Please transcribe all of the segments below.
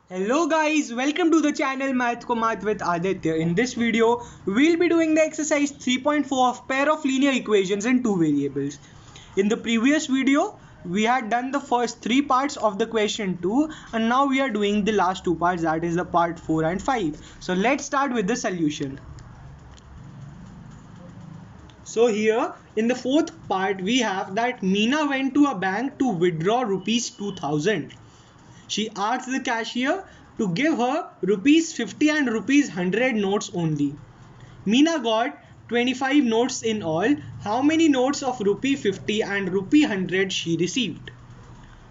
Hello guys, welcome to the channel Math Ko Math with Aditya. In this video, we'll be doing the exercise 3.4 of pair of linear equations in two variables. In the previous video, we had done the first three parts of the question 2 and now we are doing the last two parts, that is the part 4 and 5. So let's start with the solution. So here in the fourth part we have that Meena went to a bank to withdraw rupees 2000. She asked the cashier to give her rupees 50 and rupees 100 notes only. Meena got 25 notes in all. How many notes of rupee 50 and rupee 100 she received?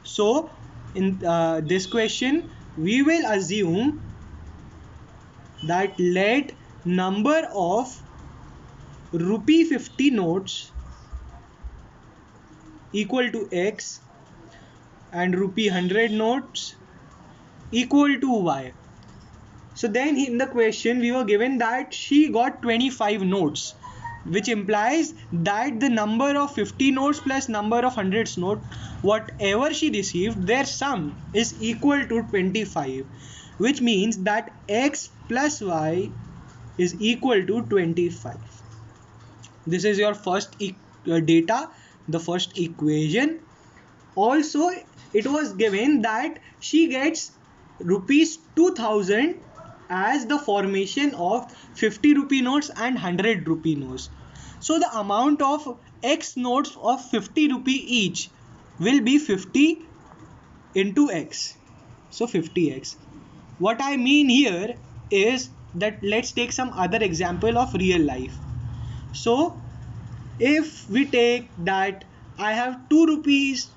So in this question we will assume that let number of rupee 50 notes equal to x and rupee 100 notes equal to y. So then in the question we were given that she got 25 notes, which implies that the number of 50 notes plus number of hundreds note, whatever she received, their sum is equal to 25, which means that x plus y is equal to 25. This is your first data, the first equation. Also it was given that she gets rupees 2000 as the formation of 50 rupee notes and 100 rupee notes. So the amount of x notes of 50 rupee each will be 50 into x. So 50x. What I mean here is that let's take some other example of real life. So if we take that I have 2 rupees,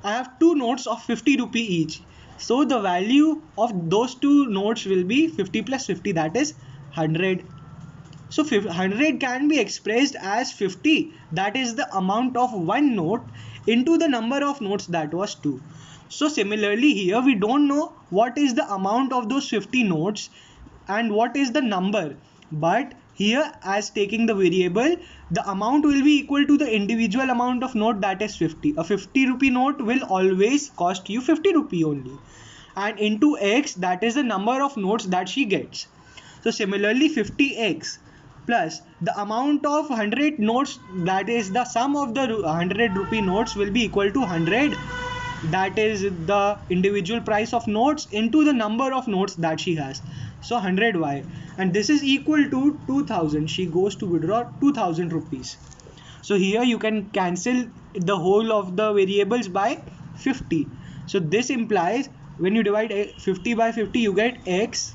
I have two notes of 50 rupee each. So the value of those two notes will be 50 plus 50, that is 100. So 100 can be expressed as 50, that is the amount of one note, into the number of notes, that was 2. So similarly here we don't know what is the amount of those 50 notes and what is the number, but here as taking the variable, the amount will be equal to the individual amount of note, that is 50. A 50 rupee note will always cost you 50 rupee only, and into x, that is the number of notes that she gets. So similarly 50x plus the amount of 100 notes, that is the sum of the 100 rupee notes, will be equal to 100, that is the individual price of notes, into the number of notes that she has. So 100y, and this is equal to 2000. She goes to withdraw 2000 rupees. So here you can cancel the whole of the variables by 50. So this implies when you divide 50 by 50 you get x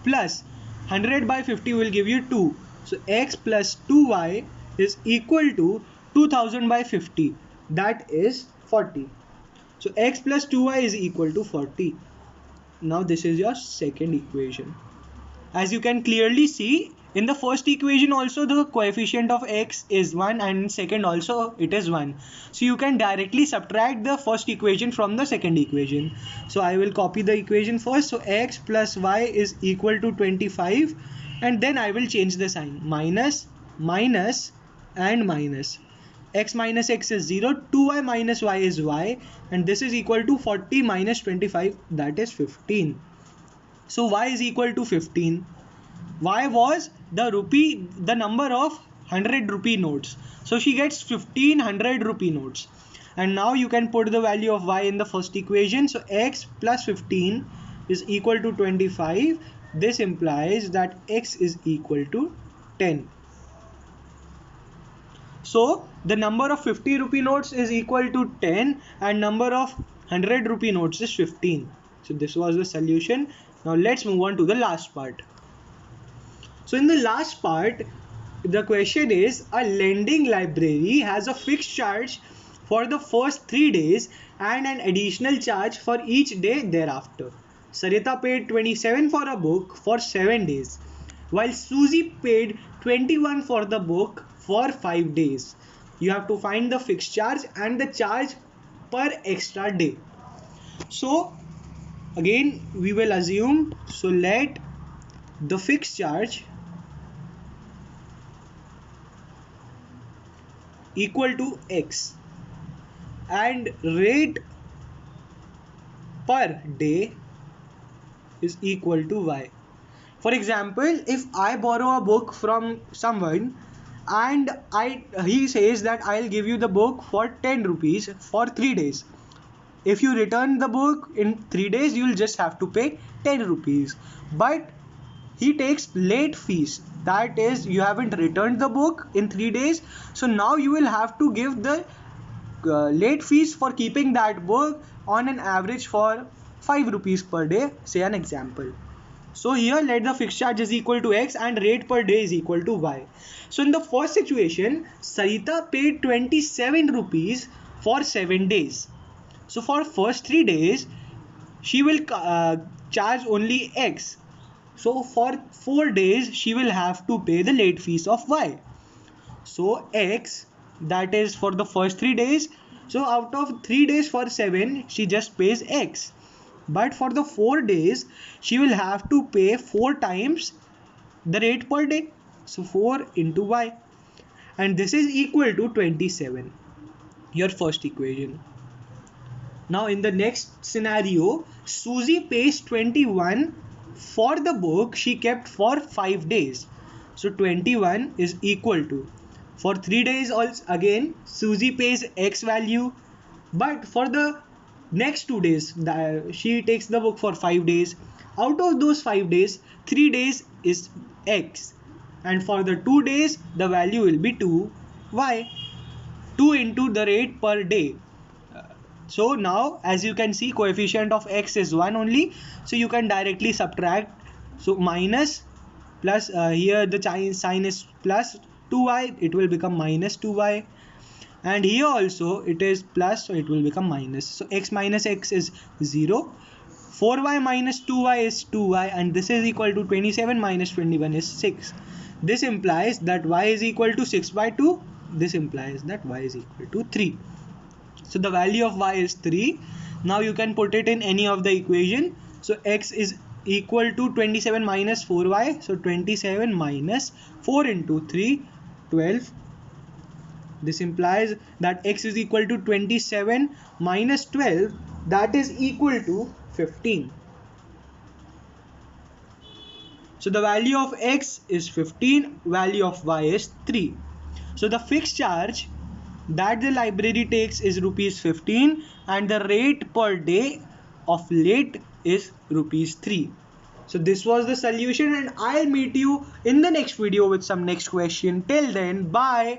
plus 100 by 50 will give you 2. So x plus 2y is equal to 2000 by 50, that is 40. So x plus 2y is equal to 40. Now this is your second equation. As you can clearly see, in the first equation also the coefficient of x is 1 and second also it is 1. So you can directly subtract the first equation from the second equation. So I will copy the equation first. So x plus y is equal to 25, and then I will change the sign, minus, minus and minus. X minus x is 0, 2y minus y is y, and this is equal to 40 minus 25, that is 15. So y is equal to 15. Y was the number of 100 rupee notes. So she gets 1500 rupee notes. And now you can put the value of y in the first equation. So x plus 15 is equal to 25. This implies that x is equal to 10. So the number of 50 rupee notes is equal to 10 and number of 100 rupee notes is 15. So this was the solution. Now let's move on to the last part. So in the last part, the question is, a lending library has a fixed charge for the first 3 days and an additional charge for each day thereafter. Sarita paid 27 for a book for 7 days, while Susie paid 21 for the book for 5 days. You have to find the fixed charge and the charge per extra day. So again we will assume, so let the fixed charge equal to x and rate per day is equal to y. For example, if I borrow a book from someone and he says that I'll give you the book for 10 rupees for 3 days. If you return the book in 3 days, you'll just have to pay 10 rupees. But he takes late fees, that is, you haven't returned the book in 3 days, so now you will have to give the late fees for keeping that book on an average for 5 rupees per day, say an example. So here let the fixed charge is equal to x and rate per day is equal to y. So in the first situation, Sarita paid 27 rupees for 7 days. So for first 3 days, she will charge only x. So for 4 days, she will have to pay the late fees of y. So x, that is for the first 3 days. So out of 3 days for 7, she just pays x. But for the 4 days, she will have to pay 4 times the rate per day. So 4 into y. And this is equal to 27. Your first equation. Now in the next scenario, Susie pays 21 for the book she kept for 5 days. So 21 is equal to, for 3 days also again Susie pays x value, but for the next 2 days she takes the book for 5 days. Out of those 5 days, 3 days is x, and for the 2 days the value will be 2y, 2 into the rate per day. So now as you can see, coefficient of x is 1 only, so you can directly subtract. So minus plus, here the sign is plus 2y, it will become minus 2y, and here also it is plus, so it will become minus. So x minus x is 0, 4y minus 2y is 2y, and this is equal to 27 minus 21 is 6. This implies that y is equal to 6 by 2. This implies that y is equal to 3. So the value of y is 3. Now you can put it in any of the equation. So x is equal to 27 minus 4y. So 27 minus 4 into 3, 12. This implies that x is equal to 27 minus 12, that is equal to 15. So the value of x is 15, value of y is 3. So the fixed charge that the library takes is rupees 15, and the rate per day of late is rupees 3. So this was the solution, and I'll meet you in the next video with some next question. Till then, bye.